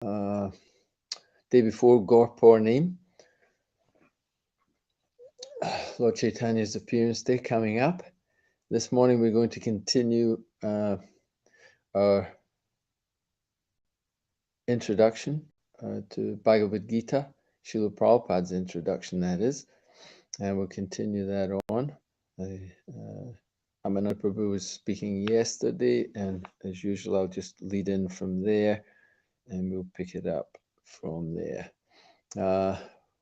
day before Gurpurnima, Lord Chaitanya's appearance day coming up. This morning we're going to continue our introduction to Bhagavad-Gita, Srila Prabhupada's introduction, that is, and we'll continue that on. Amananda Prabhu was speaking yesterday, and as usual I'll just lead in from there and we'll pick it up from there.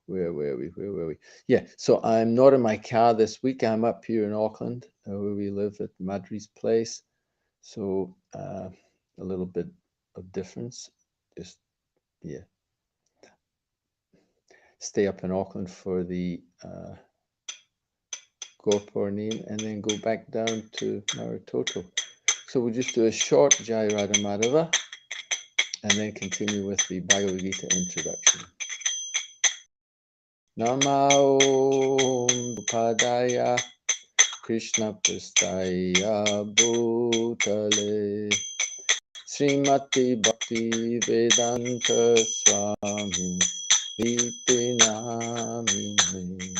Where were we? Yeah, so I'm not in my car this week. I'm up here in Auckland, where we live at Madri's place. So a little bit of difference. Just, yeah. Stay up in Auckland for the Gurpurnima and then go back down to Maritoto. So we'll just do a short Jaya Radha Madhava and then continue with the Bhagavad Gita introduction. Namo Padaya Krishna Prastaya Bhutale Srimati Bhakti Vedanta Swami Iti Namine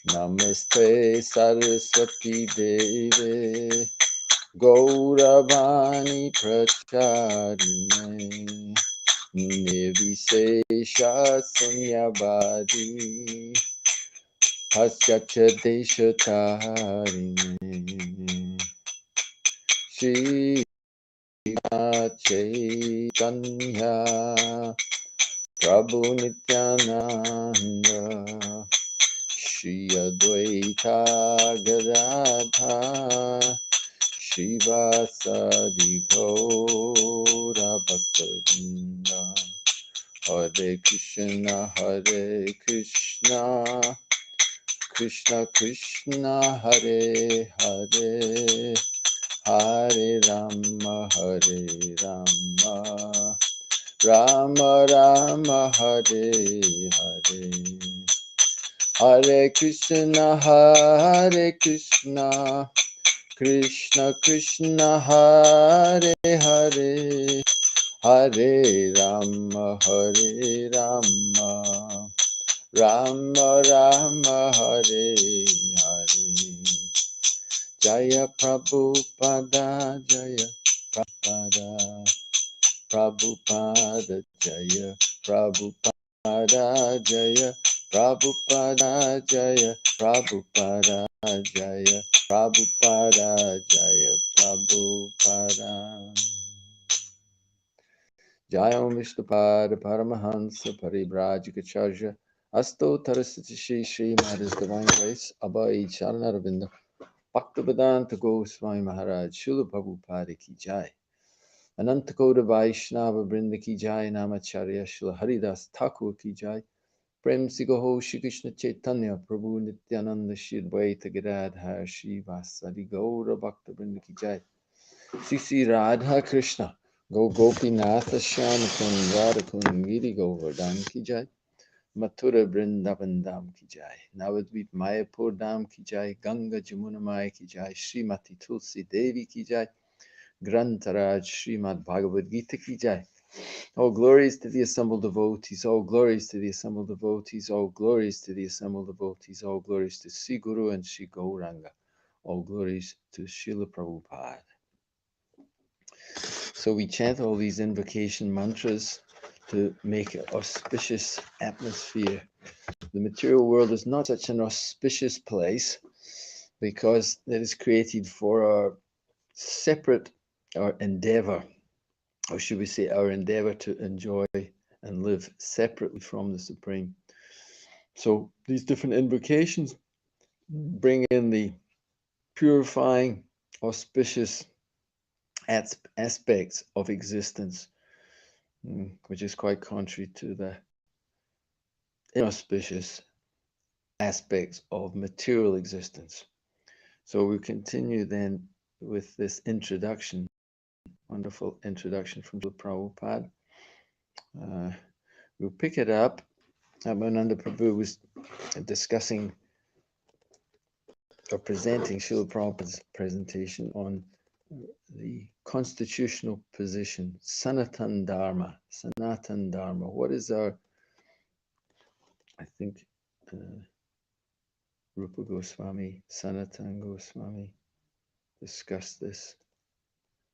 Namaste Saraswati Deve Gauravani Pracharine Nirvishesha Sunyavadi Paschacha Deshatarine Shri Chaitanya Prabhu Nityananda Shri Advaita Gadadha Shivasadi Gaura Bhaktavinda Hare Krishna Krishna Krishna Hare Hare Hare Rama Rama Rama Hare Hare Hare Krishna Krishna Krishna Hare Hare Hare Rama Rama Rama Hare Hare Jaya Prabhupada Jaya Prabhupada Jaya Prabhupada Jaya Prabhupada Jaya Prabhupada Jaya Prabhupada Jaya Prabhupada Jaya Om Vishnupada Paramahansa Paribrajikacharya Asto Tarasati Shri Maharaj Divine Grace Abhay Charanaravinda Bhaktivedanta Goswami Maharaj Srila Prabhupada Ki Jai Ananta Koda Vaishnava Vrinda Ki Jai Namacharya Srila Haridas Thakur Ki Jai Prem Sigaho Shri Krishna Chaitanya Prabhu Nityananda Shri Advaita Gadadhar Shri Vasadi Gaura Bhakta Vrinda Ki Jai Sri Radha Krishna Go Gopinatha Shama Kun Radha Kun Giri Govardhan Ki Jai Mathura Vrindavan Dham Ki Jai Navadvip Mayapur Dham Ki Jai Ganga Jamuna Maya Ki Jai Srimati Tulsi Devi Ki Jai Grantaraj Srimad Bhagavad Gita Ki Jai. All glories to the assembled devotees, all glories to the assembled devotees, all glories to the assembled devotees, all glories to Sri Guru and Sri Gauranga, all glories to Srila Prabhupada. So we chant all these invocation mantras to make an auspicious atmosphere. The material world is not such an auspicious place because it is created for our separate, our endeavor, or should we say our endeavor to enjoy and live separately from the Supreme. So these different invocations bring in the purifying, auspicious aspects of existence, which is quite contrary to the inauspicious aspects of material existence. So we continue then with this introduction, wonderful introduction from Prabhupada. We'll pick it up. Abhinanda Prabhu was discussing or presenting Srila Prabhupada's presentation on the constitutional position, Sanatan Dharma. Sanatan Dharma. What is our, I think, Rupa Goswami, Sanatan Goswami discussed this.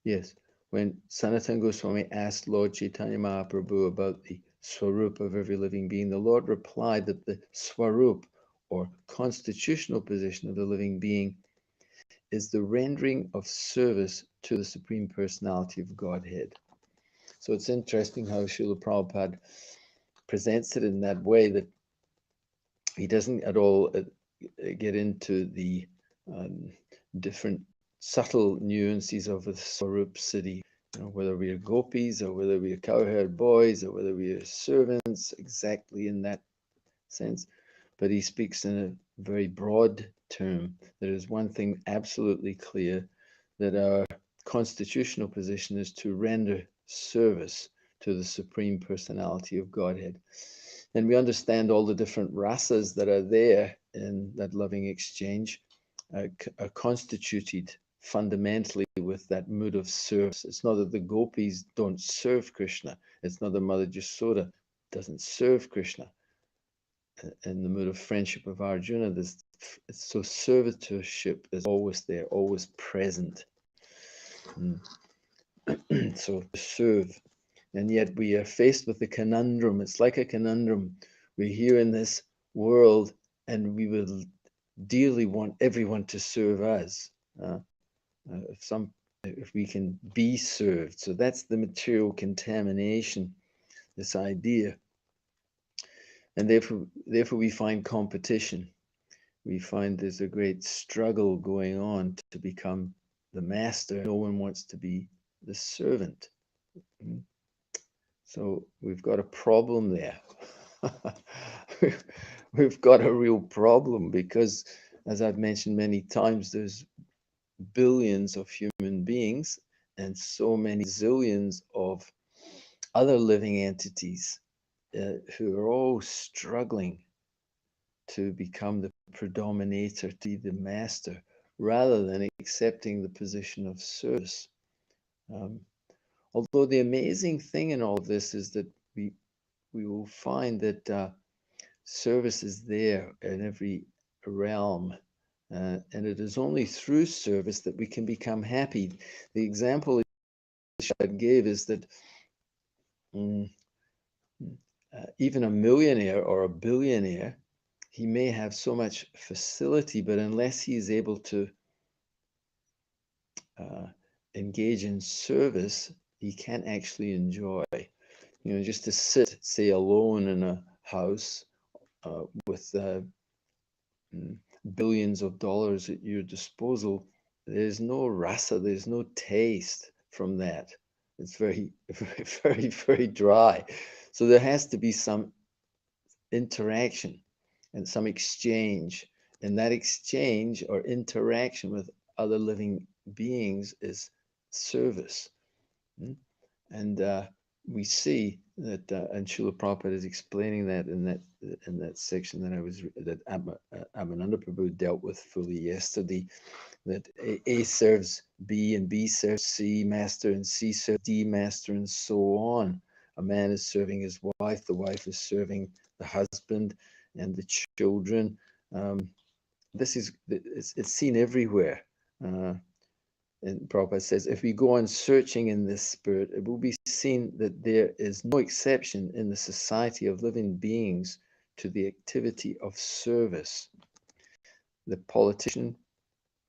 Yes, when Sanatan Goswami asked Lord Chaitanya Mahaprabhu about the Swarup of every living being, the Lord replied that the Swarup, or constitutional position of the living being, is the rendering of service to the Supreme Personality of Godhead. So it's interesting how Srila Prabhupada presents it in that way, that he doesn't at all get into the different subtle nuances of the Swarup city, whether we are gopis or whether we are cowherd boys or whether we are servants, exactly in that sense. But he speaks in a very broad term. There is one thing absolutely clear, that our constitutional position is to render service to the Supreme Personality of Godhead. And we understand all the different rasas that are there in that loving exchange are constituted fundamentally with that mood of service. It's not that the gopis don't serve Krishna. It's not that Mother Jasoda doesn't serve Krishna. In the mood of friendship of Arjuna, so servitorship is always there, always present. So to serve. And yet we are faced with a conundrum. It's like a conundrum. We're here in this world and we will dearly want everyone to serve us. If we can be served. So that's the material contamination, this idea. And therefore we find competition. We find there's a great struggle going on to become the master. No one wants to be the servant. So we've got a problem there. We've got a real problem because, as I've mentioned many times, there's billions of human beings and so many zillions of other living entities who are all struggling to become the predominator, to be the master, rather than accepting the position of service. Although the amazing thing in all of this is that we will find that service is there in every realm. And it is only through service that we can become happy. The example I gave is that even a millionaire or a billionaire, he may have so much facility, but unless he is able to engage in service, he can't actually enjoy. Just to sit, say, alone in a house with billions of dollars at your disposal, there's no rasa, there's no taste from that. It's very, very, very, very dry. So there has to be some interaction and some exchange. And that exchange or interaction with other living beings is service. And we see that, and Srila Prabhupada is explaining that in that section that Abhinanda Prabhu dealt with fully yesterday, that A serves B and B serves C master and C serves D master and so on. A man is serving his wife, the wife is serving the husband and the children. It's seen everywhere. And Prabhupada says, if we go on searching in this spirit, it will be seen that there is no exception in the society of living beings to the activity of service. The politician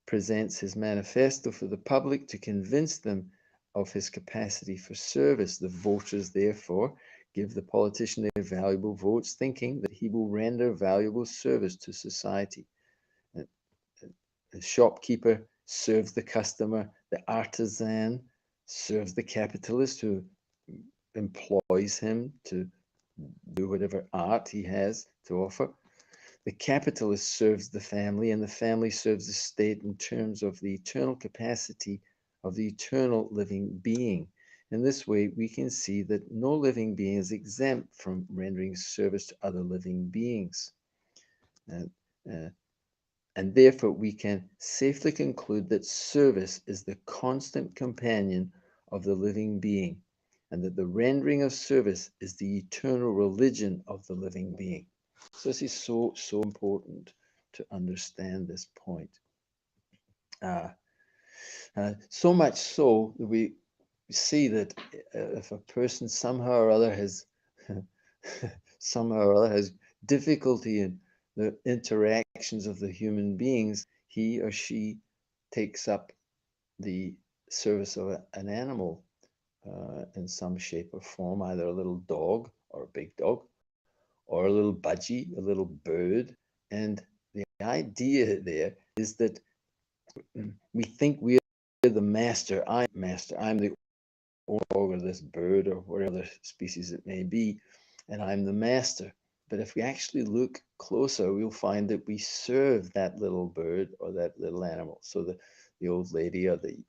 presents his manifesto for the public to convince them of his capacity for service. The voters, therefore, give the politician their valuable votes, thinking that he will render valuable service to society. The shopkeeper serves the customer, the artisan serves the capitalist who employs him to do whatever art he has to offer. The capitalist serves the family, and the family serves the state in terms of the eternal capacity of the eternal living being. In this way, we can see that no living being is exempt from rendering service to other living beings. And therefore we can safely conclude that service is the constant companion of the living being, and that the rendering of service is the eternal religion of the living being. So this is so important to understand this point. So much so that we see that if a person somehow or other has difficulty in the interactions of the human beings, he or she takes up the service of an animal in some shape or form, either a little dog or a big dog, or a little budgie, a little bird. And the idea there is that we think we're the master. I'm master. I'm the owner of this bird or whatever species it may be, and I'm the master. But if we actually look closer, we'll find that we serve that little bird or that little animal. So the old lady or the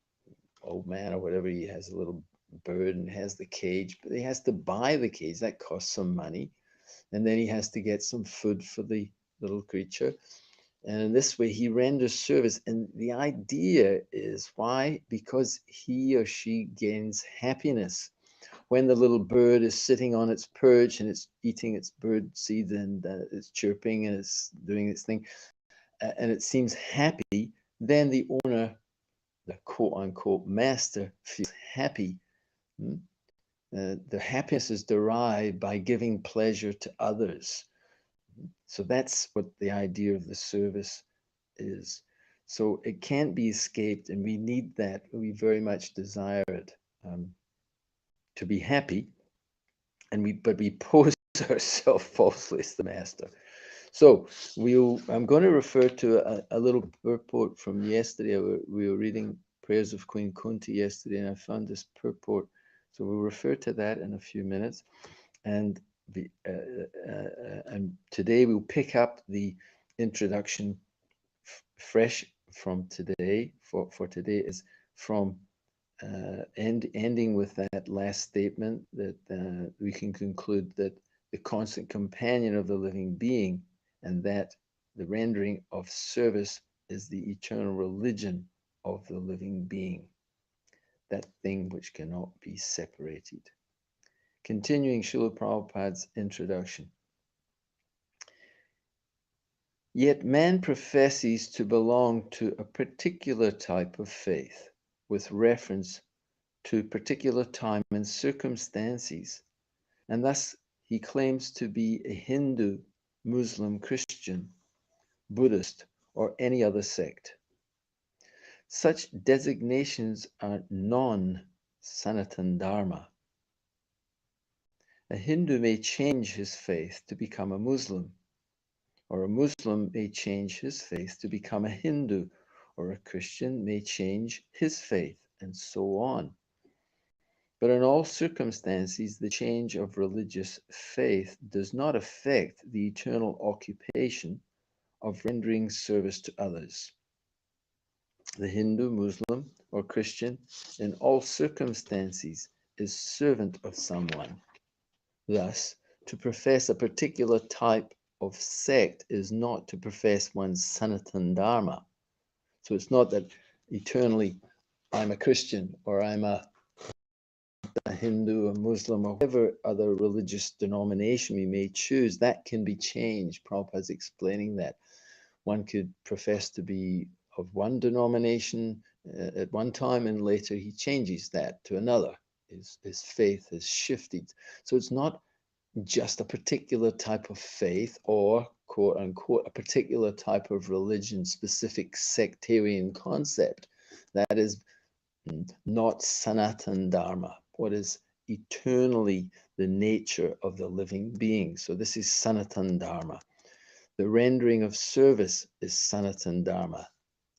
old man or whatever, he has a little bird and has the cage, but he has to buy the cage. That costs some money. And then he has to get some food for the little creature. And in this way, he renders service. And the idea is why? Because he or she gains happiness. When the little bird is sitting on its perch and it's eating its bird seeds and it's chirping and it's doing its thing, and it seems happy, then the owner, the quote-unquote master, feels happy. The happiness is derived by giving pleasure to others. So that's what the idea of the service is. So it can't be escaped, and we need that. We very much desire it, to be happy, but we pose ourselves falsely as the master. So I'm going to refer to a little purport from yesterday. We were reading Prayers of Queen Kunti yesterday, and I found this purport. So we'll refer to that in a few minutes. And today we'll pick up the introduction fresh from today. For today is from ending with that last statement that we can conclude that the constant companion of the living being, and that the rendering of service is the eternal religion of the living being, that thing which cannot be separated. Continuing Srila Prabhupada's introduction. Yet man professes to belong to a particular type of faith with reference to particular time and circumstances, and thus he claims to be a Hindu, Muslim, Christian, Buddhist, or any other sect. Such designations are non-Sanatan Dharma. A Hindu may change his faith to become a Muslim, or a Muslim may change his faith to become a Hindu, or a Christian may change his faith, and so on. But in all circumstances, the change of religious faith does not affect the eternal occupation of rendering service to others. The Hindu, Muslim, or Christian, in all circumstances, is servant of someone. Thus, to profess a particular type of sect is not to profess one's Sanatan Dharma. So it's not that eternally I'm a Christian or I'm a Hindu, a Muslim, or whatever other religious denomination we may choose. That can be changed. Prabhupada is explaining that. One could profess to be of one denomination at one time, and later he changes that to another. His faith has shifted. So it's not just a particular type of faith or, quote unquote, a particular type of religion, specific sectarian concept. That is not Sanatan Dharma, what is eternally the nature of the living being. So this is Sanatan Dharma. The rendering of service is Sanatan Dharma.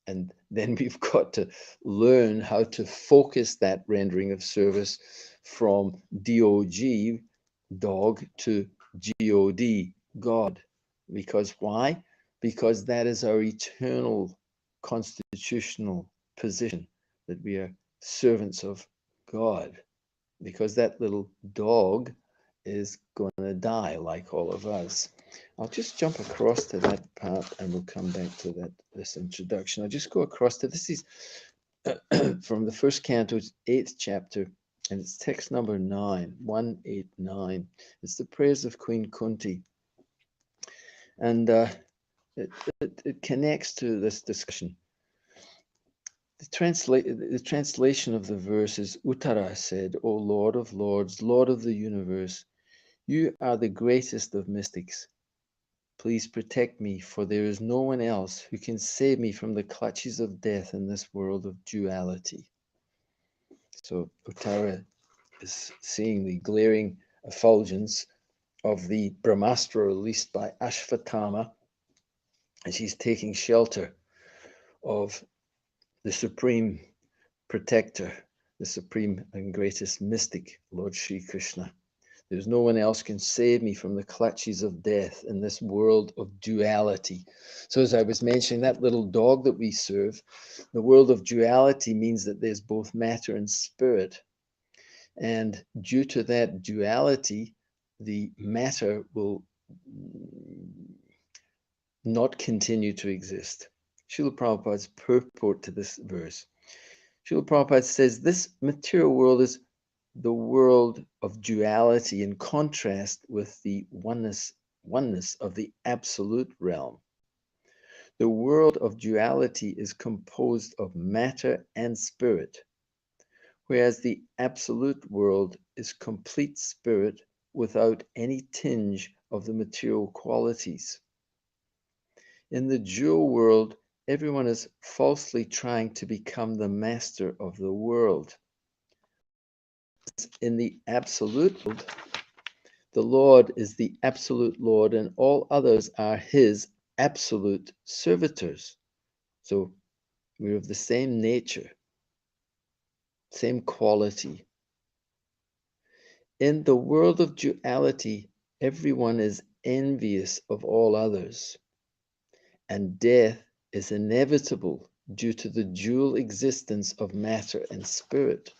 And then we've got to learn how to focus that rendering of service from DOG, dog, to God, God. Because why? Because that is our eternal constitutional position, that we are servants of God. Because that little dog is going to die like all of us. I'll just jump across to that part and we'll come back to this introduction. I'll just go across to this is from the first canto's 8th chapter, and it's text number 189. It's the prayers of Queen Kunti. And it connects to this discussion. The translation of the verse is Uttara said, O Lord of Lords, Lord of the universe, you are the greatest of mystics. Please protect me, for there is no one else who can save me from the clutches of death in this world of duality. So Uttara is seeing the glaring effulgence of the Brahmastra released by Ashvatthama, and she's taking shelter of the supreme protector, the supreme and greatest mystic, Lord Sri Krishna. There's no one else can save me from the clutches of death in this world of duality. So as I was mentioning, that little dog that we serve, the world of duality means that there's both matter and spirit. And due to that duality, the matter will not continue to exist. Srila Prabhupada's purport to this verse. Srila Prabhupada says this material world is the world of duality in contrast with the oneness of the absolute realm. The world of duality is composed of matter and spirit, whereas the absolute world is complete spirit without any tinge of the material qualities. In the dual world, everyone is falsely trying to become the master of the world. In the absolute world, the Lord is the absolute Lord and all others are his absolute servitors. So we're of the same nature, same quality. In the world of duality, everyone is envious of all others, and death is inevitable due to the dual existence of matter and spirit.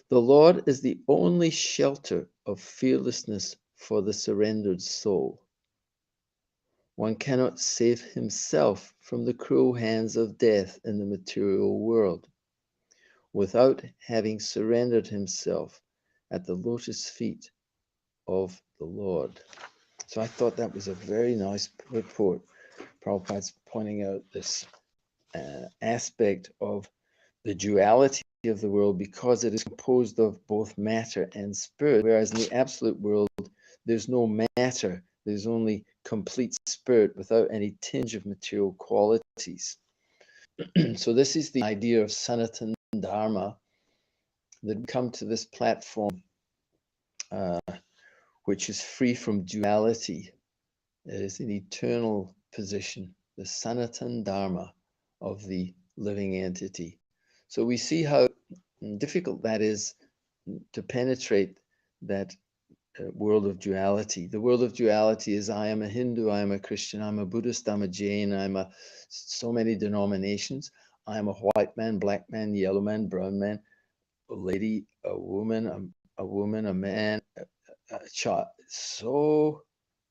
The Lord is the only shelter of fearlessness for the surrendered soul. One cannot save himself from the cruel hands of death in the material world without having surrendered himself at the lotus feet of the Lord. So I thought that was a very nice report. Prabhupada's pointing out this aspect of the duality of the world because it is composed of both matter and spirit, whereas in the absolute world, there's no matter, there's only complete spirit without any tinge of material qualities. So this is the idea of Sanatana Dharma that come to this platform, which is free from duality. It is an eternal position, the Sanatana Dharma of the living entity. So we see how difficult that is to penetrate that world of duality. The world of duality is I am a Hindu, I am a Christian, I'm a Buddhist, I'm a Jain, I'm a so many denominations. I am a white man, black man, yellow man, brown man, a lady, a woman, a man, a child. So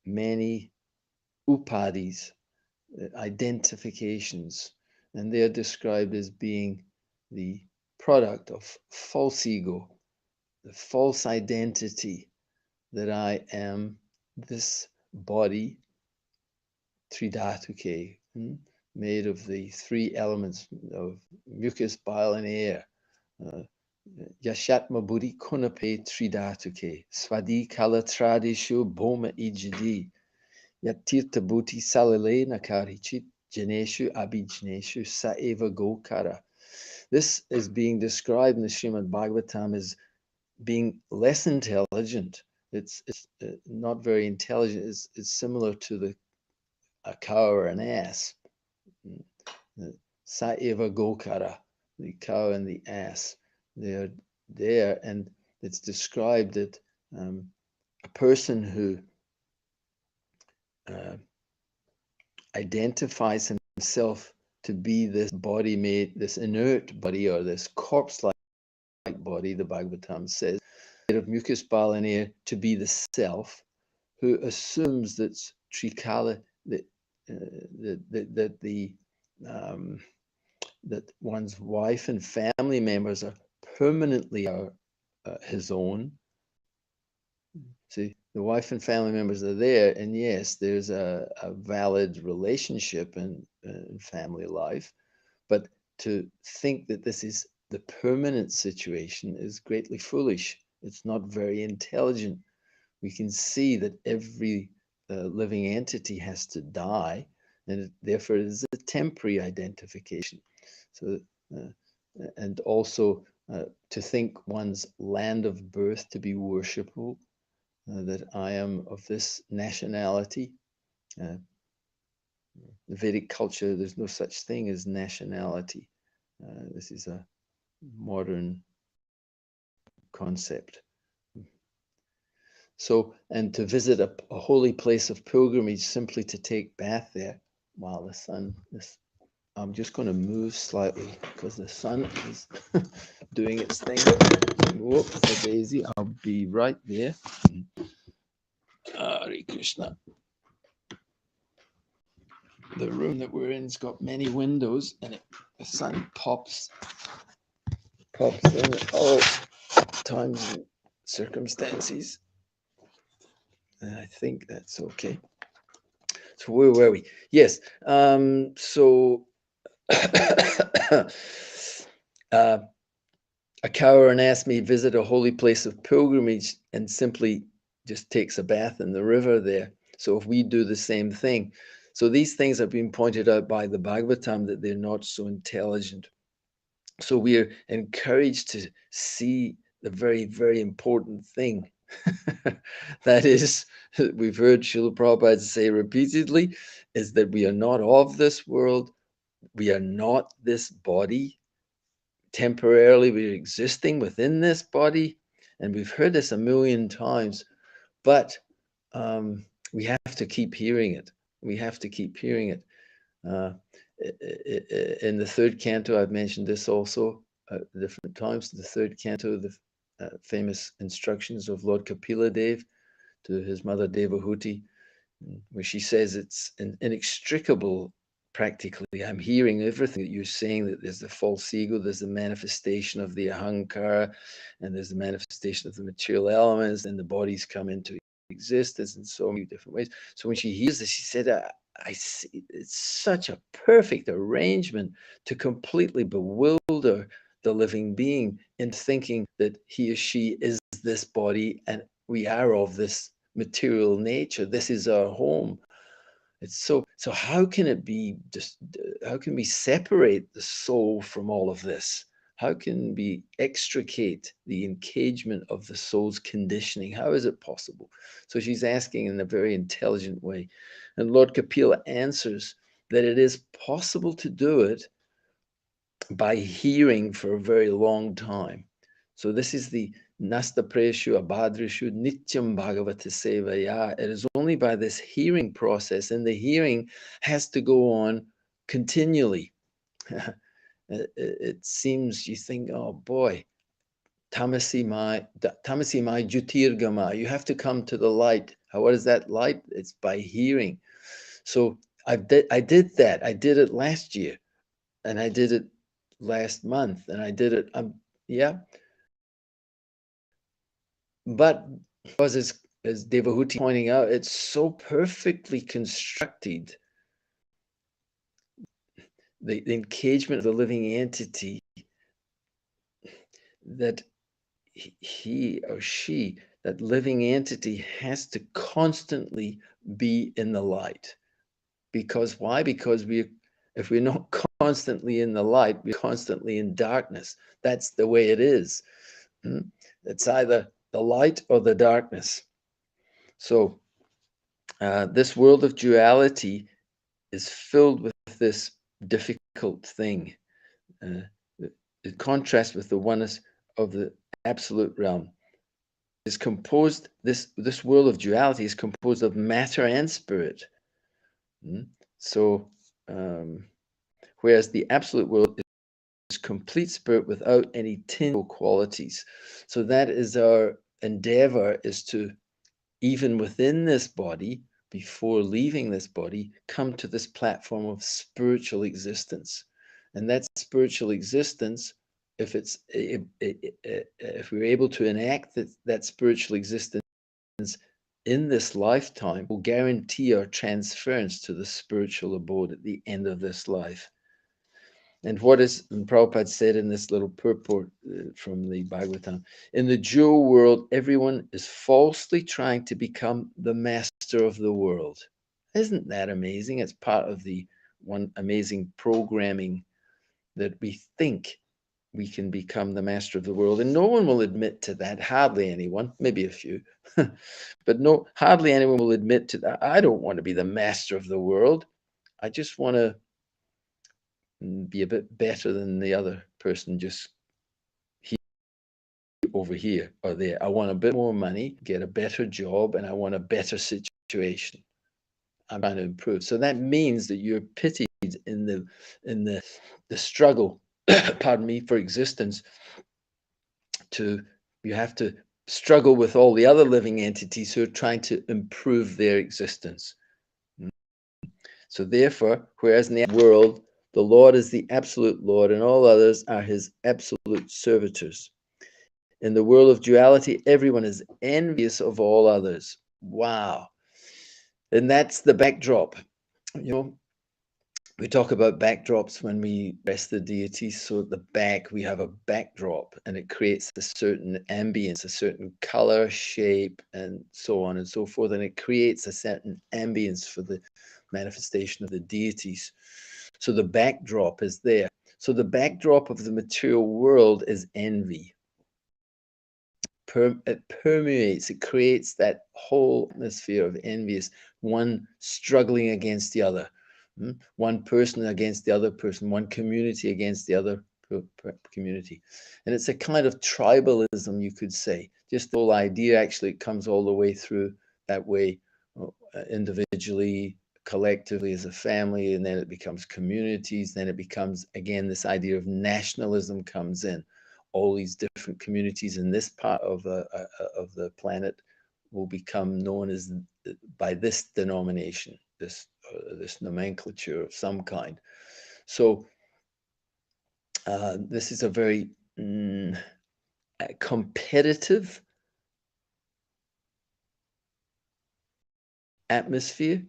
many upadis, identifications, and they are described as being the product of false ego, the false identity that I am this body, Tridhatuke, made of the three elements of mucus, bile, and air. Yashatma buddhi kunape Tridhatuke, Svadi kala tradishu boma ijidi, Yatirtha bhuti salile nakarichit, Janeshu abhijneshu saeva gokara. This is being described in the Srimad Bhagavatam as being less intelligent. It's not very intelligent. It's similar to a cow or an ass. Saeva gokara, the cow and the ass. They're there, and it's described that a person who identifies himself to be this body made, this inert body or this corpse-like body, the Bhagavatam says, made of mucus, bile, and air, to be the self. who assumes that Trikala, that that one's wife and family members are permanently his own. See, the wife and family members are there, and yes, there's a valid relationship in family life, but to think that this is the permanent situation is greatly foolish. It's not very intelligent. We can see that every living entity has to die, and therefore it is a temporary identification. So, and also to think one's land of birth to be worshipable, that I am of this nationality. The Vedic culture, there's no such thing as nationality. This is a modern concept. So, and to visit a holy place of pilgrimage simply to take bath there while the sun is, I'm just going to move slightly because the sun is doing its thing. Whoop, a daisy, I'll be right there. Hare Krishna. The room that we're in's got many windows, and the sun pops in at all times and circumstances. And I think that's okay. So where were we? Yes. So a coward asked me visit a holy place of pilgrimage and simply just takes a bath in the river there. So if we do the same thing, so these things have been pointed out by the Bhagavatam that they're not so intelligent. So we are encouraged to see the very, very important thing. That is, we've heard Srila Prabhupada say repeatedly, is that we are not of this world. We are not this body. Temporarily, we're existing within this body. And we've heard this a million times, but we have to keep hearing it. We have to keep hearing it. In the third canto, I've mentioned this also different times. The third canto, the famous instructions of Lord Kapila Dev to his mother Devahuti, where she says it's inextricable. Practically, I'm hearing everything that you're saying, that there's the false ego, there's the manifestation of the ahankara, and there's the manifestation of the material elements, and the bodies come into existence in so many different ways. So when she hears this, she said, I see it's such a perfect arrangement to completely bewilder the living being in thinking that he or she is this body and we are of this material nature. This is our home. It's so how can it be just, how can we separate the soul from all of this? How can we extricate the engagement of the soul's conditioning? How is it possible? So she's asking in a very intelligent way. And Lord Kapila answers that it is possible to do it by hearing for a very long time. So this is the Nasta Preshu Abhadrishu Nityam Bhagavata Sevaya. It is only by this hearing process, and the hearing has to go on continually. It seems, you think, oh boy, Tamasi mai Jyotirgama. You have to come to the light. What is that light? It's by hearing. So I did that. I did it last year, and I did it last month, and I did it. Yeah. But because, as Devahuti pointing out, it's so perfectly constructed, the engagement of the living entity, that he or she, that living entity, has to constantly be in the light. Because why? Because if we're not constantly in the light, we're constantly in darkness. That's the way it is. It's either the light or the darkness. So this world of duality is filled with this difficult thing. In contrast with the oneness of the absolute realm, is composed. This world of duality is composed of matter and spirit. So, whereas the absolute world is complete spirit without any tingle qualities. So that is our endeavor, is to even within this body, before leaving this body, come to this platform of spiritual existence. And that spiritual existence, if we're able to enact that spiritual existence in this lifetime, will guarantee our transference to the spiritual abode at the end of this life. And what is, and Prabhupada said in this little purport from the Bhagavatam, in the dual world, everyone is falsely trying to become the master of the world. Isn't that amazing? It's part of the one amazing programming that we think we can become the master of the world. And no one will admit to that, hardly anyone, maybe a few. But no, hardly anyone will admit to that. I don't want to be the master of the world. I just want to be a bit better than the other person just over here or there. I want a bit more money, get a better job, and I want a better situation. I'm trying to improve. So that means that you're pitied in the struggle, pardon me, for existence. You have to struggle with all the other living entities who are trying to improve their existence. So therefore, whereas in the world, the Lord is the absolute Lord and all others are his absolute servitors. In the world of duality, everyone is envious of all others. Wow. And that's the backdrop. You know, we talk about backdrops when we rest the deities. So at the back, we have a backdrop and it creates a certain ambience, a certain color, shape, and so on and so forth. And it creates a certain ambience for the manifestation of the deities. So the backdrop is there. So the backdrop of the material world is envy. It permeates, it creates that whole atmosphere of envious, one struggling against the other, one person against the other person, one community against the other community. And it's a kind of tribalism, you could say. Just the whole idea actually comes all the way through that way, individually, collectively as a family, and then it becomes communities, then it becomes, again, this idea of nationalism comes in. All these different communities in this part of the planet will become known as by this denomination, this nomenclature of some kind. So this is a very competitive atmosphere,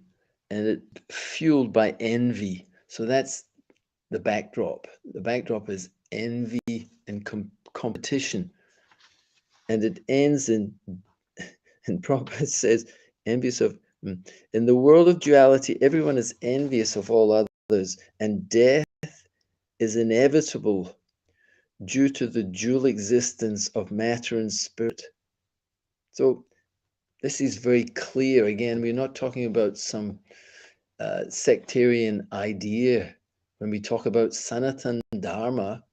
and it fueled by envy. So that's the backdrop. The backdrop is envy and competition, and it ends in, and Prabhupada says, envious of, in the world of duality, everyone is envious of all others, and death is inevitable due to the dual existence of matter and spirit. So this is very clear. Again, we're not talking about some sectarian idea. When we talk about Sanatan Dharma,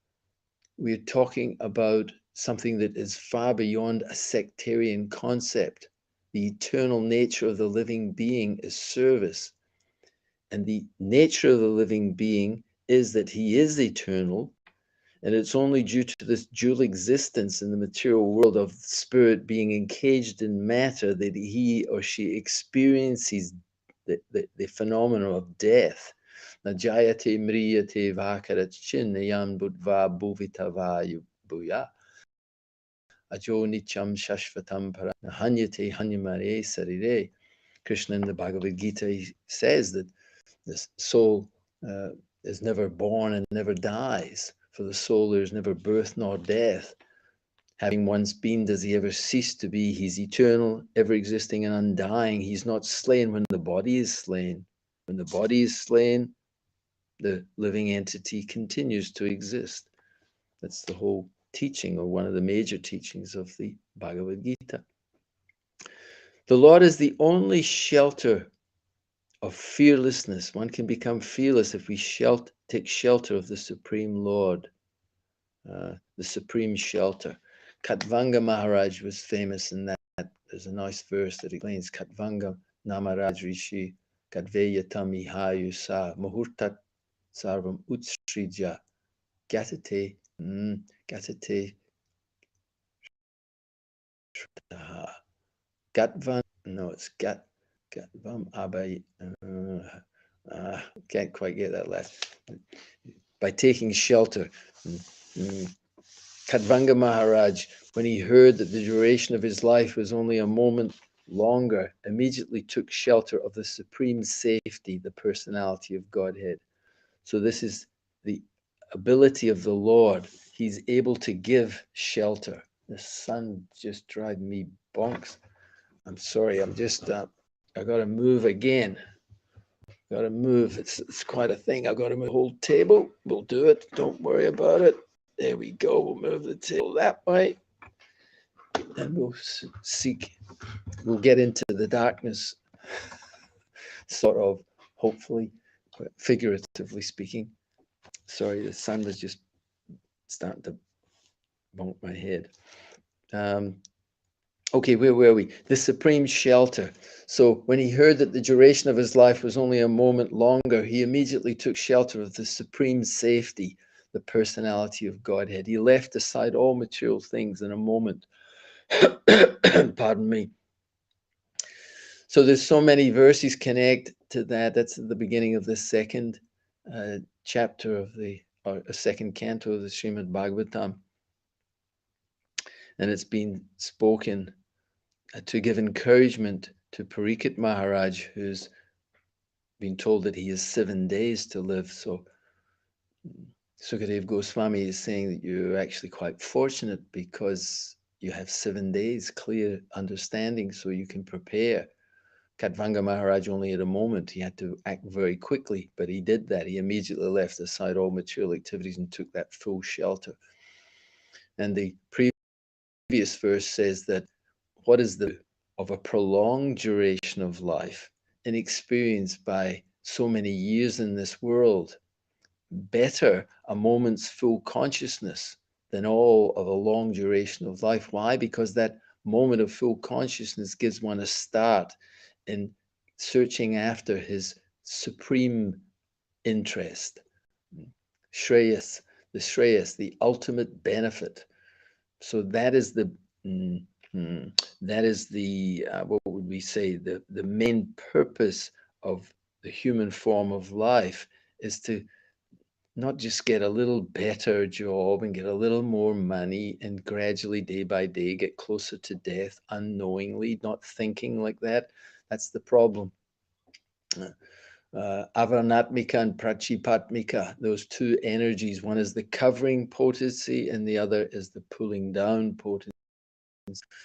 we're talking about something that is far beyond a sectarian concept. The eternal nature of the living being is service. And the nature of the living being is that he is eternal. And it's only due to this dual existence in the material world of spirit being encaged in matter that he or she experiences the phenomenon of death. Na Jayate mriyate vakarat chinnayam budva bhuvitavayu bhuya. Ajo nicham shashvatam para hanyate hanyamare sarire. Krishna in the Bhagavad-Gita says that this soul is never born and never dies. For the soul there is never birth nor death. Having once been, does he ever cease to be? He's eternal, ever existing and undying. He's not slain when the body is slain. When the body is slain, the living entity continues to exist. That's the whole teaching, or one of the major teachings of the Bhagavad Gita. The Lord is the only shelter of fearlessness. One can become fearless if we take shelter of the Supreme Lord, the Supreme Shelter. Katvanga Maharaj was famous in that. There's a nice verse that explains Katvanga Namaraj Rishi Kadveyatam Ihayu Sa Muhurtat Sarvam Utshrija Gatate Gatate Gatvan no, it's Gatvam Abai. Can't quite get that last. By taking shelter. Kadvanga Maharaj, when he heard that the duration of his life was only a moment longer, immediately took shelter of the supreme safety, the personality of Godhead. So this is the ability of the Lord. He's able to give shelter. The sun just drives me bonks. I'm sorry, I'm just, I got to move again. Got to move. It's quite a thing. I've got to move the whole table. We'll do it. Don't worry about it. There we go. We'll move the table that way. And we'll we'll get into the darkness, sort of, hopefully, figuratively speaking. Sorry, the sun was just starting to bonk my head. Okay, where were we? The supreme shelter. So when he heard that the duration of his life was only a moment longer, he immediately took shelter of the supreme safety, the personality of Godhead. He left aside all material things in a moment. Pardon me. So there's so many verses connect to that. That's at the beginning of the second chapter of or second canto of the Srimad Bhagavatam. And it's been spoken to give encouragement to Parikshit Maharaj, who's been told that he has 7 days to live. So Sukadev Goswami is saying that you're actually quite fortunate because you have 7 days clear understanding so you can prepare. Kadvanga Maharaj only had a moment. He had to act very quickly, but he did that. He immediately left aside all material activities and took that full shelter. And the previous verse says that what is the of a prolonged duration of life inexperienced by so many years in this world? Better a moment's full consciousness than all of a long duration of life. Why? Because that moment of full consciousness gives one a start in searching after his supreme interest. Shreyas, the ultimate benefit. So that is the what would we say, the main purpose of the human form of life is to not just get a little better job and get a little more money and gradually day by day get closer to death unknowingly, not thinking like that. That's the problem. Avaranatmika and Prachipatmika, those two energies, one is the covering potency and the other is the pulling down potency.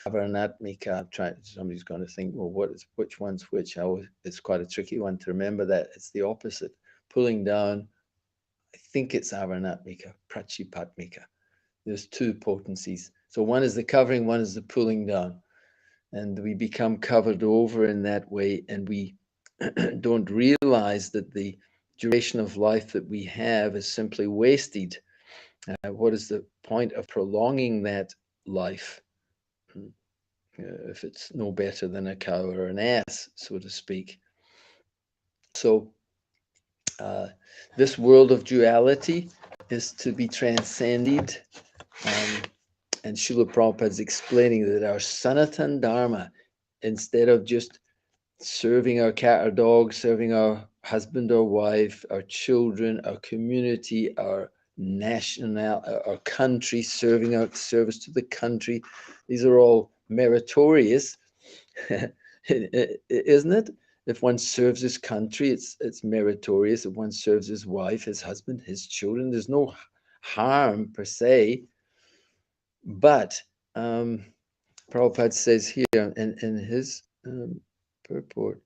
Avaranatmika, somebody's going to think, well, which one's which? It's quite a tricky one to remember that. It's the opposite. Pulling down, I think it's Avaranatmika, Prachipatmika. There's two potencies. So one is the covering, one is the pulling down. And we become covered over in that way, and we don't realize that the duration of life that we have is simply wasted. What is the point of prolonging that life if it's no better than a cow or an ass, so to speak? So this world of duality is to be transcended. And Srila Prabhupada is explaining that our Sanatan Dharma, instead of just serving our cat or dog, serving our husband or wife, our children, our community, our our country, service to the country, these are all meritorious, isn't it? If one serves his country, it's meritorious. If one serves his wife, his husband, his children, there's no harm per se. But Prabhupada says here in his purport,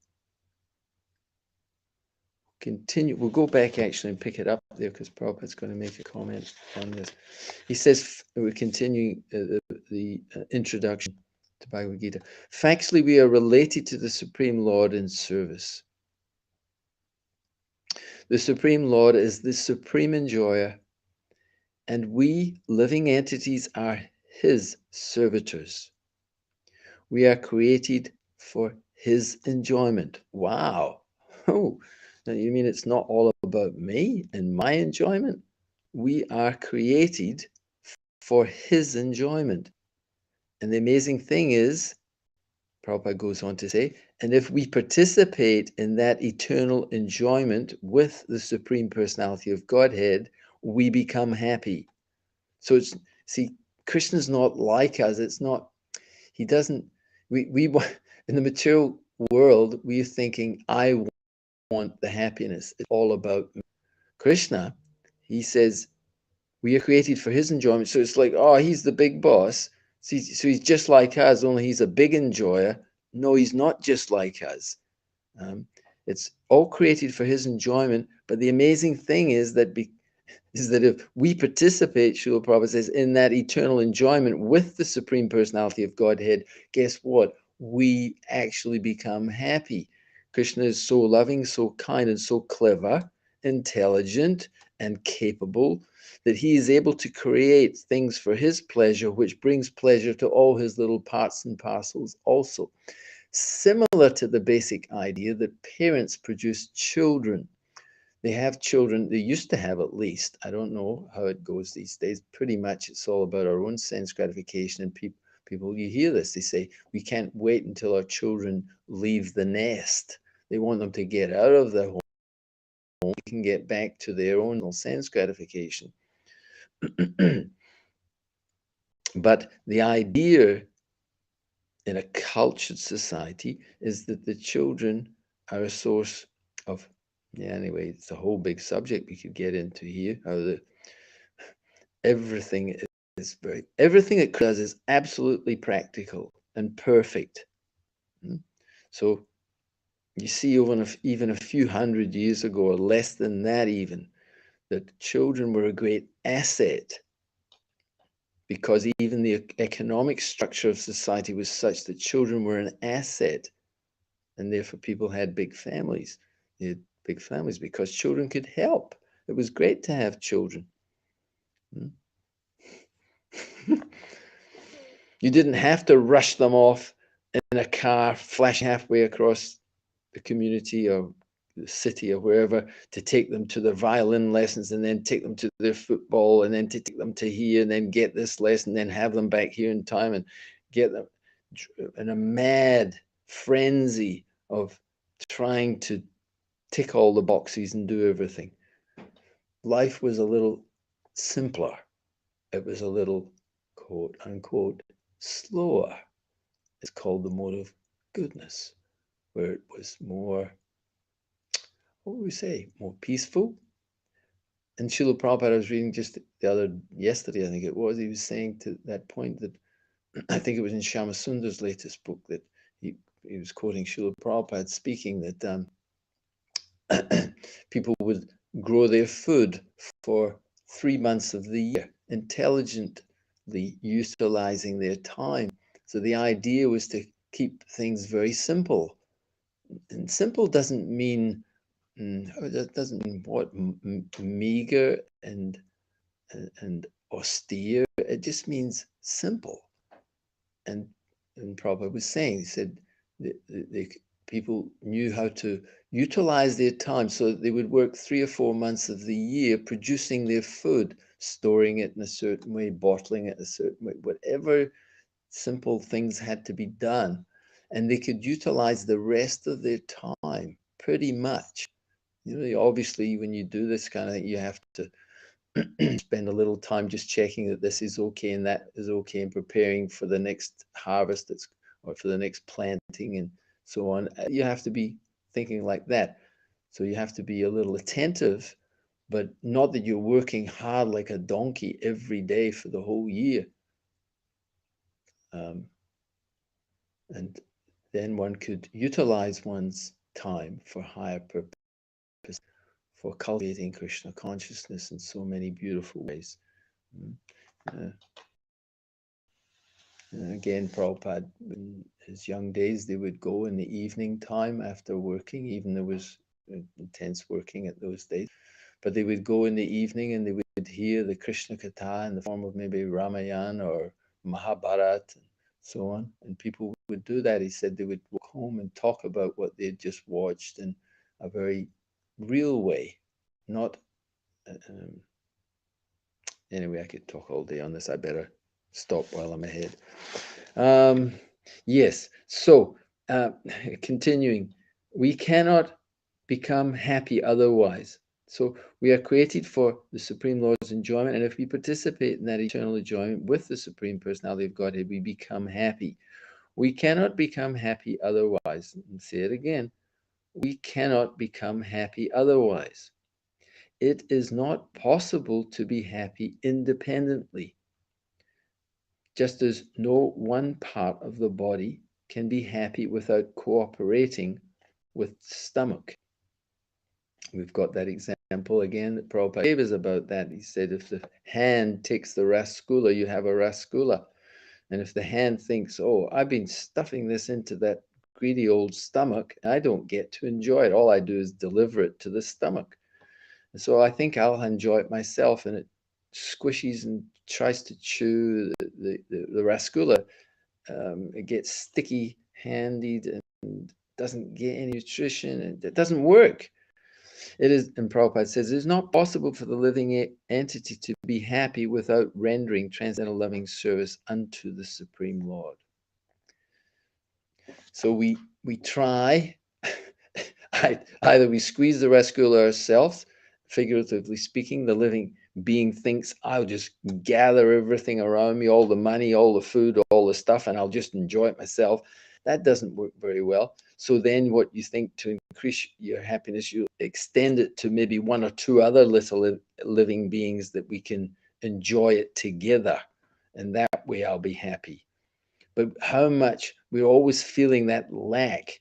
we'll go back actually and pick it up there because Prabhupada's going to make a comment on this. He says, we're continuing the introduction to Bhagavad Gita. Factually, we are related to the Supreme Lord in service. The Supreme Lord is the supreme enjoyer, and we, living entities, are his servitors. We are created for his enjoyment. Wow. Oh, now you mean it's not all about me and my enjoyment? We are created for his enjoyment. And the amazing thing is, Prabhupada goes on to say, and if we participate in that eternal enjoyment with the Supreme Personality of Godhead, we become happy. So it's, see, Krishna's not like us. It's not, he doesn't, we in the material world, we're thinking, I want the happiness. It's all about me. Krishna, he says, we are created for his enjoyment. So it's like, oh, he's the big boss. So he's just like us, only he's a big enjoyer. No, he's not just like us. It's all created for his enjoyment. But the amazing thing is that if we participate, Srila Prabhupada says, in that eternal enjoyment with the Supreme Personality of Godhead, guess what? We actually become happy. Krishna is so loving, so kind, and so clever, intelligent, and capable that he is able to create things for his pleasure, which brings pleasure to all his little parts and parcels also. Similar to the basic idea that parents produce children. They have children, they used to have at least. I don't know how it goes these days. Pretty much it's all about our own sense gratification. And people, you hear this, they say, we can't wait until our children leave the nest. They want them to get out of the home, they can get back to their own sense gratification. But the idea in a cultured society is that the children are a source of, yeah, anyway, it's a whole big subject we could get into here, how everything everything it does is absolutely practical and perfect. So you see, even a few hundred years ago, or less than that even, that children were a great asset, because even the economic structure of society was such that children were an asset, and therefore people had big families. They had big families because children could help. It was great to have children. You didn't have to rush them off in a car flashing halfway across the community or the city or wherever to take them to their violin lessons, and then take them to their football, and then to take them to here, and then get this lesson, then have them back here in time, and get them in a mad frenzy of trying to tick all the boxes and do everything. Life was a little simpler. It was a little, quote unquote, slower. It's called the mode of goodness, where it was more, what would we say, more peaceful. And Srila Prabhupada, I was reading just yesterday, I think it was, he was saying to that point that, I think it was in Shamasundar's latest book, that he was quoting Srila Prabhupada speaking that people would grow their food for 3 months of the year, intelligently utilizing their time. So the idea was to keep things very simple. And simple doesn't mean, that doesn't mean what, meager and austere. It just means simple. And Prabhupada was saying, he said, the people knew how to utilize their time, so that they would work 3 or 4 months of the year producing their food, storing it in a certain way, bottling it a certain way, whatever simple things had to be done. And they could utilize the rest of their time pretty much. You know, obviously, when you do this kind of thing, you have to spend a little time just checking that this is okay and that is okay, and preparing for the next harvest or for the next planting and so on. You have to be thinking like that. So you have to be a little attentive, but not that you're working hard like a donkey every day for the whole year. And then one could utilize one's time for higher purpose, for cultivating Krishna consciousness in so many beautiful ways. Again, Prabhupada, in his young days, they would go in the evening time after working, even there was intense working at those days. But they would go in the evening and they would hear the Krishna Katha in the form of maybe Ramayana or Mahabharata and so on. And people would do that. He said they would walk home and talk about what they'd just watched in a very real way. Not, anyway, I could talk all day on this. I better stop while I'm ahead. Yes. So, continuing, we cannot become happy otherwise. So, we are created for the Supreme Lord's enjoyment, and if we participate in that eternal enjoyment with the Supreme Personality of Godhead, we become happy. We cannot become happy otherwise. And say it again. We cannot become happy otherwise. It is not possible to be happy independently. Just as no one part of the body can be happy without cooperating with the stomach. We've got that example again that Prabhupada gave us about that. He said, if the hand takes the rasgula, you have a rasgula. And if the hand thinks, oh, I've been stuffing this into that greedy old stomach, I don't get to enjoy it. All I do is deliver it to the stomach. And so I think I'll enjoy it myself. And it squishes and tries to chew the rasgula. It gets sticky handed and doesn't get any nutrition, and it doesn't work. It is, and Prabhupada says, it is not possible for the living entity to be happy without rendering transcendental loving service unto the Supreme Lord. So we try, either we squeeze the rascula ourselves, figuratively speaking, the living being thinks, I'll just gather everything around me, all the money, all the food, all the stuff, and I'll just enjoy it myself. That doesn't work very well. So then what you think to increase your happiness, you extend it to maybe one or two other little living beings that we can enjoy it together. And that way I'll be happy. But how much we're always feeling that lack.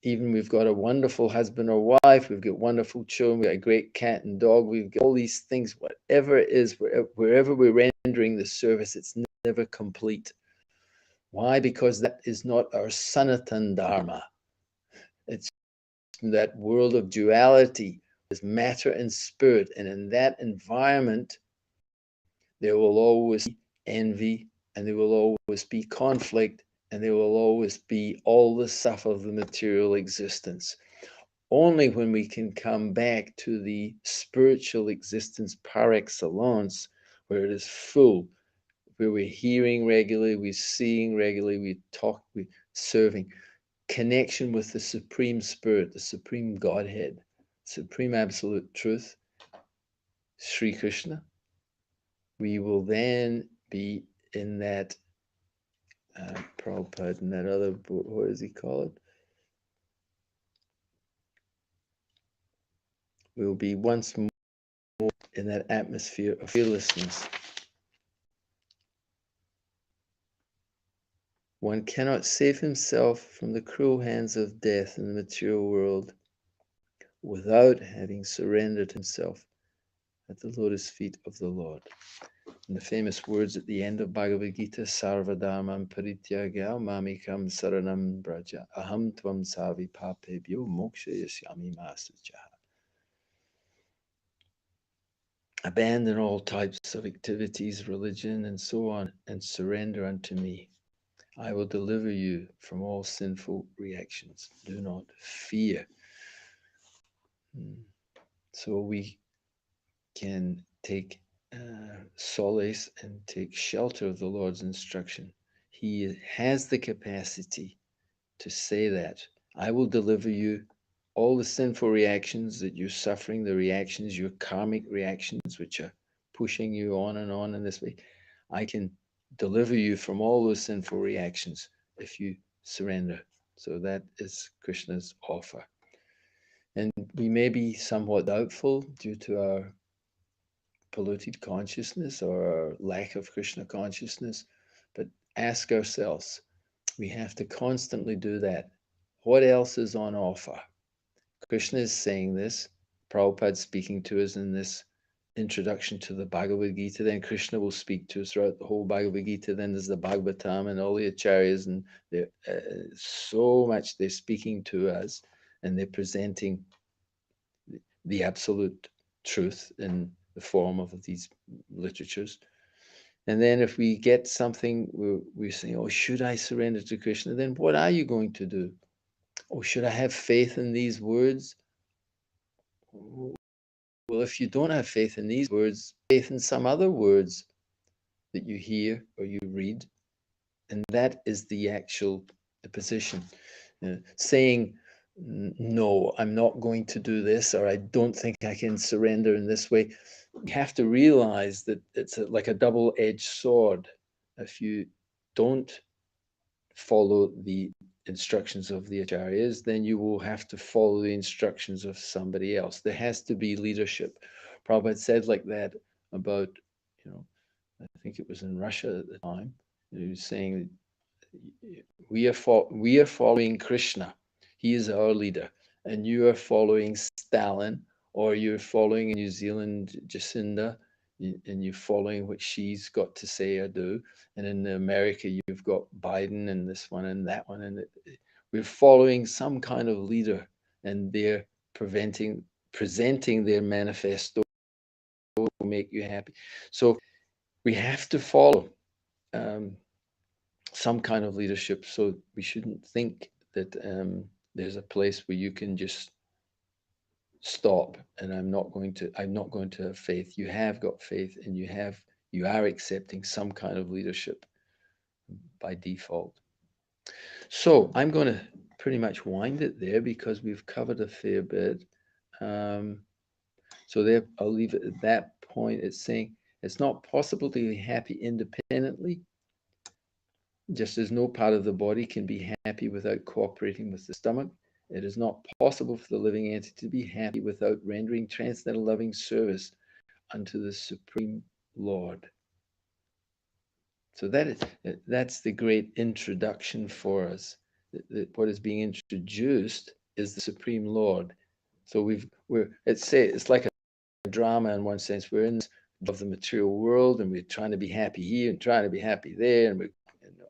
Even we've got a wonderful husband or wife, we've got wonderful children, we've got a great cat and dog, we've got all these things, whatever it is, wherever we're rendering the service, it's never complete. Why? Because that is not our Sanatan Dharma. It's that world of duality, is matter and spirit. And in that environment, there will always be envy, and there will always be conflict, and there will always be all the stuff of the material existence. Only when we can come back to the spiritual existence par excellence, where it is full, where we're hearing regularly, we're seeing regularly, we talk, we're serving, connection with the Supreme Spirit, the Supreme Godhead, Supreme Absolute Truth, Sri Krishna, we will then be in that Prabhupada, in that other book, what does he call it? We will be once more in that atmosphere of fearlessness. One cannot save himself from the cruel hands of death in the material world without having surrendered himself at the lotus feet of the Lord. And the famous words at the end of Bhagavad-Gita, Sarvadharman Parityagya Mamikam Saranam Braja Aham Tvam Savi Papebhyo Mokshayasyami Masajaha. Abandon all types of activities, religion, and so on, and surrender unto me. I will deliver you from all sinful reactions. Do not fear. So we can take solace and take shelter of the Lord's instruction. He has the capacity to say that. I will deliver you all the sinful reactions that you're suffering, the reactions, your karmic reactions, which are pushing you on in this way. I can deliver you from all those sinful reactions if you surrender. So that is Krishna's offer. And we may be somewhat doubtful due to our polluted consciousness or our lack of Krishna consciousness, but ask ourselves, we have to constantly do that. What else is on offer? Krishna is saying this, Prabhupada speaking to us in this introduction to the Bhagavad-Gita, then Krishna will speak to us throughout the whole Bhagavad-Gita, then there's the Bhagavatam and all the acharyas, and so much they're speaking to us, and they're presenting the absolute truth in the form of these literatures. And then if we get something, we're saying, oh, should I surrender to Krishna? Then what are you going to do? Oh, should I have faith in these words? Well, if you don't have faith in these words, faith in some other words that you hear or you read. And that is the actual position. Saying, no, I'm not going to do this, or I don't think I can surrender in this way. You have to realize that it's like a double-edged sword. If you don't follow the instructions of the acharyas, then you will have to follow the instructions of somebody else. There has to be leadership. Prabhupada said like that about, I think it was in Russia at the time. He was saying, we are following Krishna. He is our leader, and you are following Stalin, or you're following in New Zealand Jacinda, and you're following what she's got to say or do. And in America, you've got Biden and this one and that one, and we're following some kind of leader, and they're presenting their manifesto to make you happy. So we have to follow some kind of leadership. So we shouldn't think that there's a place where you can just stop and I'm not going to have faith. You have got faith, and you are accepting some kind of leadership by default. So I'm going to pretty much wind it there because we've covered a fair bit. So there, I'll leave it at that point. It's saying it's not possible to be happy independently, just as no part of the body can be happy without cooperating with the stomach. It is not possible for the living entity to be happy without rendering transcendental loving service unto the Supreme Lord. So that's the great introduction for us. What is being introduced is the Supreme Lord. So it's like a drama in one sense. We're in of the material world, and we're trying to be happy here and trying to be happy there, and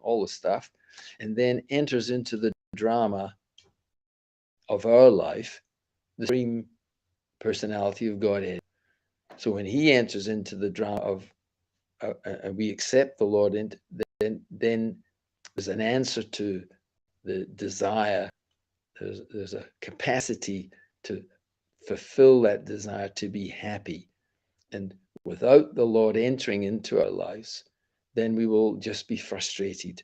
all the stuff, and then enters into the drama of our life, the Supreme Personality of Godhead. So when he enters into the drama of, we accept the Lord, and then there's an answer to the desire. There's a capacity to fulfill that desire to be happy. And without the Lord entering into our lives, then we will just be frustrated.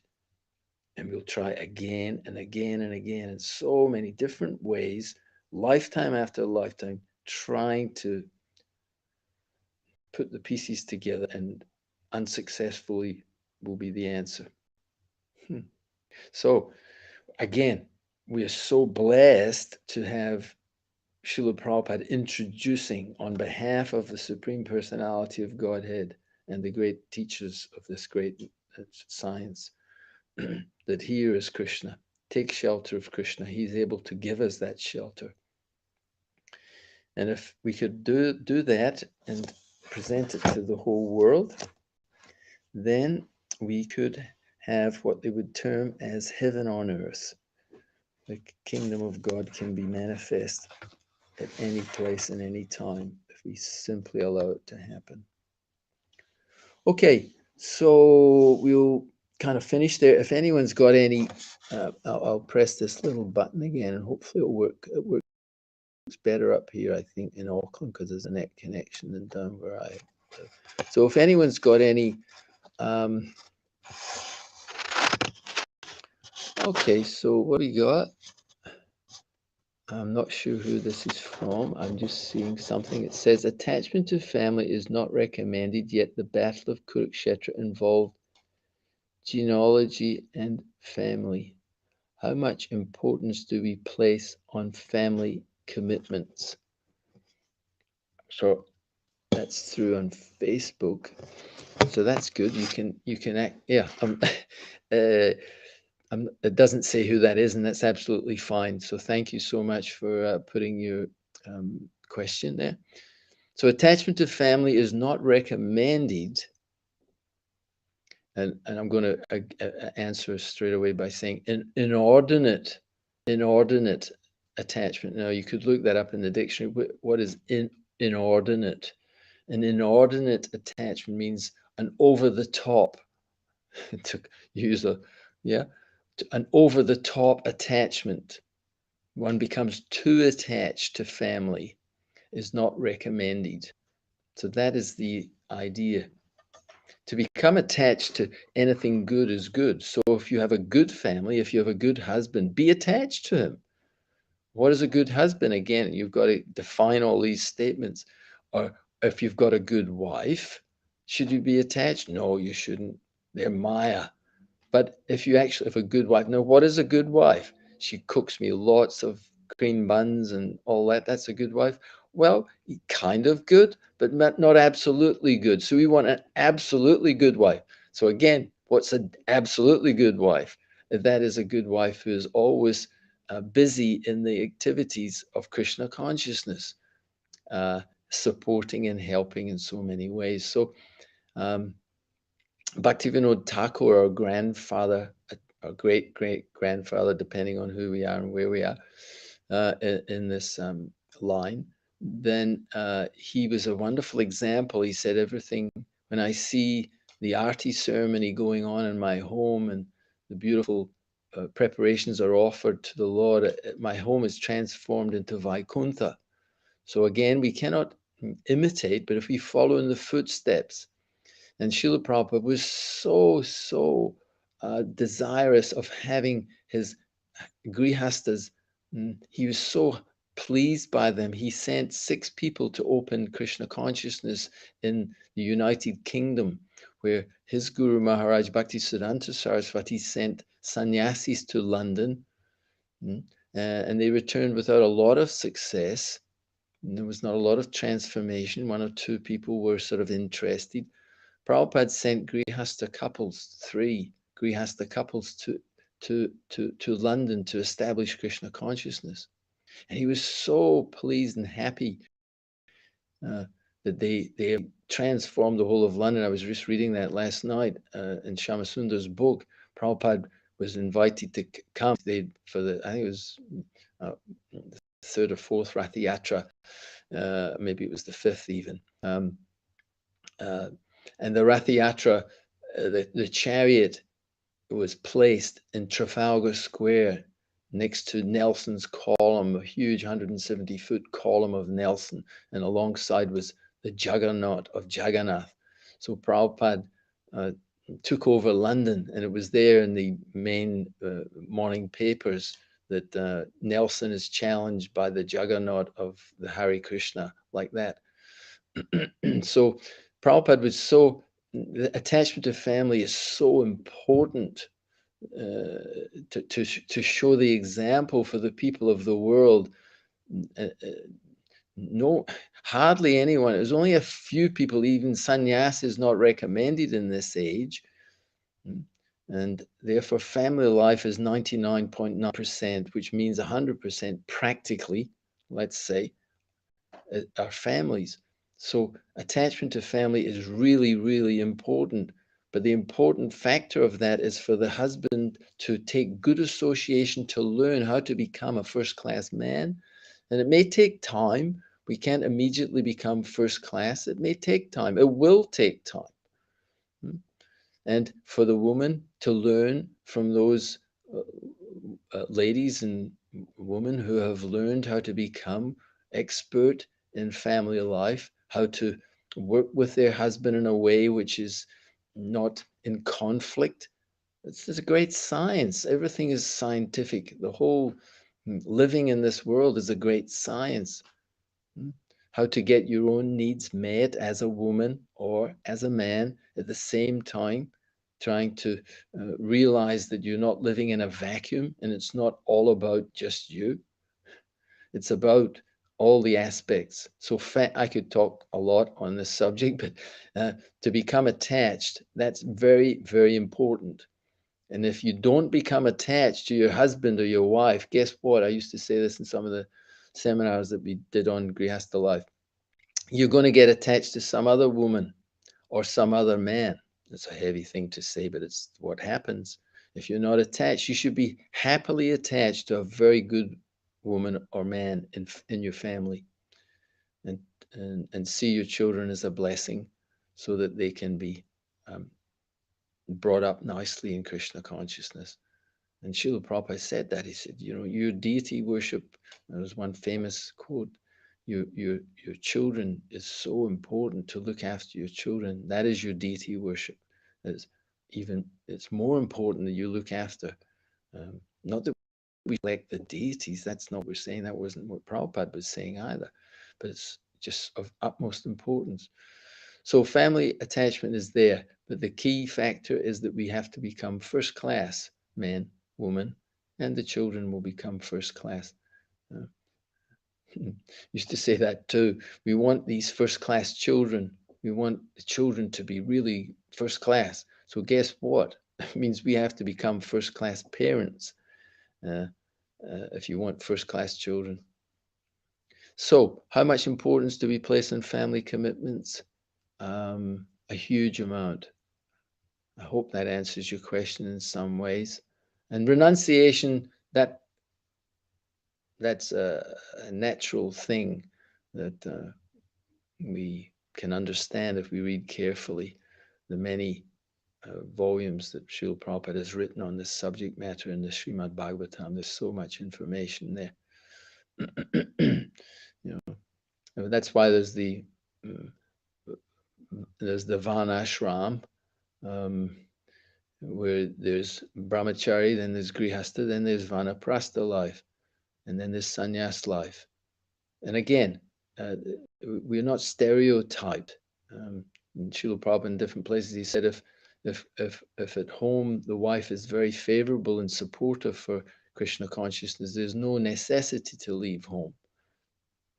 And we'll try again and again and again in so many different ways, lifetime after lifetime, trying to put the pieces together, and unsuccessfully will be the answer. So again, we are so blessed to have Srila Prabhupada introducing on behalf of the Supreme Personality of Godhead and the great teachers of this great science, that here is Krishna. Take shelter of Krishna. He's able to give us that shelter. And if we could do that and present it to the whole world, then we could have what they would term as heaven on earth. The kingdom of God can be manifest at any place and any time if we simply allow it to happen. Okay, so we'll kind of finish there. If anyone's got any, I'll press this little button again, and hopefully it'll work. It works better up here, I think, in Auckland, because there's a net connection than down where I live. So if anyone's got any, okay, so what do we got? I'm not sure who this is from. I'm just seeing something. It says, attachment to family is not recommended, yet the Battle of Kurukshetra involved genealogy and family. How much importance do we place on family commitments? So that's through on Facebook. So that's good. You can act. Yeah. It doesn't say who that is, and that's absolutely fine. So thank you so much for putting your question there. So attachment to family is not recommended. And I'm going to answer straight away by saying inordinate attachment. Now, you could look that up in the dictionary. What is inordinate? An inordinate attachment means an over-the-top, to use an over-the-top attachment. One becomes too attached to family, is not recommended. So that is the idea. to become attached to anything good is good. So if you have a good family, if you have a good husband, be attached to him. What is a good husband? Again, you've got to define all these statements. Or if you've got a good wife, should you be attached? No, you shouldn't. They're Maya. But if you actually have a good wife, now what is a good wife? She cooks me lots of cream buns and all that. That's a good wife. Well, kind of good, but not absolutely good. So we want an absolutely good wife. So again, what's an absolutely good wife? That is a good wife who is always busy in the activities of Krishna consciousness, supporting and helping in so many ways. So um, Bhaktivinoda Thakur, our grandfather, our great great grandfather, depending on who we are and where we are in this line, then he was a wonderful example. He said, everything, when I see the arti ceremony going on in my home and the beautiful preparations are offered to the Lord, my home is transformed into Vaikuntha. So again, we cannot imitate, but if we follow in the footsteps, and Srila Prabhupada was so desirous of having his grihastas. He was so pleased by them. He sent 6 people to open Krishna consciousness in the United Kingdom, where his Guru Maharaj Bhaktisiddhanta Saraswati sent sannyasis to London, and they returned without a lot of success. There was not a lot of transformation. 1 or 2 people were sort of interested. Prabhupada sent Grihastha couples, 3 Grihastha couples to London to establish Krishna consciousness. And he was so pleased and happy that they transformed the whole of London. I was just reading that last night in Shamasundar's book. Prabhupada was invited to come for the, I think it was the 3rd or 4th Rath Yatra, maybe it was the 5th even. And the Rath Yatra, the chariot was placed in Trafalgar Square next to Nelson's column, a huge 170-foot column of Nelson, and alongside was the Juggernaut of Jagannath. So Prabhupada took over London, and it was there in the main morning papers that Nelson is challenged by the Juggernaut of the Hare Krishna, like that. So Prabhupada was so, the attachment to family is so important to show the example for the people of the world. No, hardly anyone. There's only a few people. Even sannyas is not recommended in this age, and therefore family life is 99.9%, which means 100% practically, let's say, our families. So attachment to family is really, really important. But the important factor of that is for the husband to take good association to learn how to become a first-class man. And it may take time. We can't immediately become first class. It may take time. It will take time. And for the woman to learn from those ladies and women who have learned how to become expert in family life, how to work with their husband in a way which is not in conflict. It's a great science. Everything is scientific. The whole living in this world is a great science. How to get your own needs met as a woman or as a man at the same time, trying to realize that you're not living in a vacuum and it's not all about just you. It's about all the aspects. So I could talk a lot on this subject, but to become attached, that's very, very important. And if you don't become attached to your husband or your wife, guess what? I used to say this in some of the seminars that we did on Grihastha life. You're going to get attached to some other woman or some other man. It's a heavy thing to say, but it's what happens. If you're not attached, you should be happily attached to a very good woman or man in your family, and see your children as a blessing so that they can be brought up nicely in Krishna consciousness. And Srila Prabhupada said that. He said, you know, your deity worship, there was one famous quote, your children is so important to look after your children. That is your deity worship. It's more important that you look after. Not that we elect the deities. That's not what we're saying. That wasn't what Prabhupada was saying either. But it's just of utmost importance. So family attachment is there, but the key factor is that we have to become first class men, women, and the children will become first class. Uh, used to say that too. We want these first class children. We want the children to be really first class. So guess what? It means we have to become first class parents if you want first class children. So how much importance do we place on family commitments? A huge amount. I hope that answers your question in some ways. And renunciation, that's a natural thing that we can understand if we read carefully the many volumes that Srila Prabhupada has written on this subject matter in the Srimad Bhagavatam. There's so much information there. That's why there's the Varnashram, where there's brahmachari, then there's grihastha, then there's vanaprastha life, and then there's sannyas life. And again, we're not stereotyped. In Srila Prabhupada in different places, he said if at home the wife is very favorable and supportive for Krishna consciousness, there's no necessity to leave home.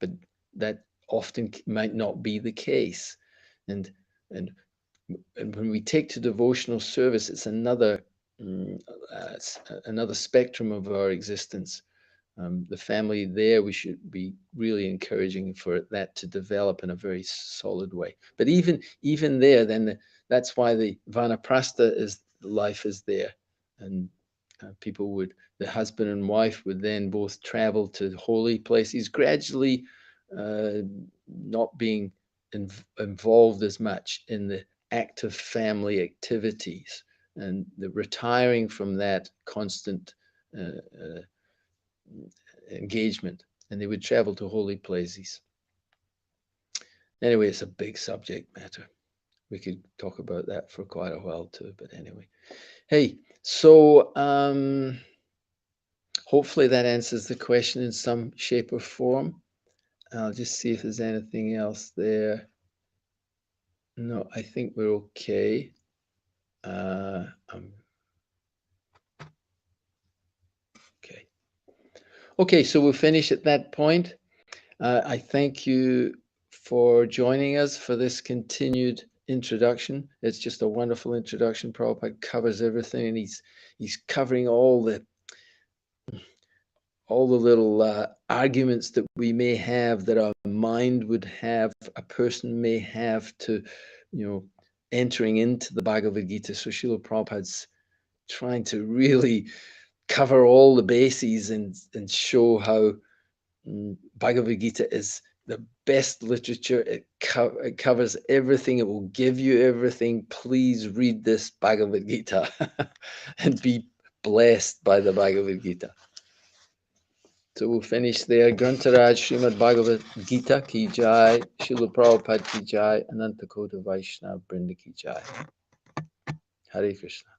But that often might not be the case. And when we take to devotional service, it's another spectrum of our existence. The family there, we should be really encouraging for that to develop in a very solid way. But even there, then that's why the vanaprastha life is there, and the husband and wife would then both travel to holy places, gradually not being involved as much in the active family activities, and the retiring from that constant engagement, and they would travel to holy places. Anyway, it's a big subject matter. We could talk about that for quite a while too, but anyway. Hey, so hopefully that answers the question in some shape or form. I'll just see if there's anything else there. No, I think we're okay. Okay. Okay, so we'll finish at that point. I thank you for joining us for this continued introduction. It's just a wonderful introduction. Prabhupada covers everything, and he's covering all the little arguments that we may have, that our mind would have, a person may have to, entering into the Bhagavad Gita. So Srila Prabhupada's trying to really cover all the bases and show how Bhagavad Gita is the best literature. It covers everything. It will give you everything. Please read this Bhagavad Gita and be blessed by the Bhagavad Gita. So we'll finish there. Grantaraj Srimad Bhagavad Gita ki jai, Srila Prabhupada ki jai, Ananta Kota Vaishnava Brinda ki jai. Hare Krishna.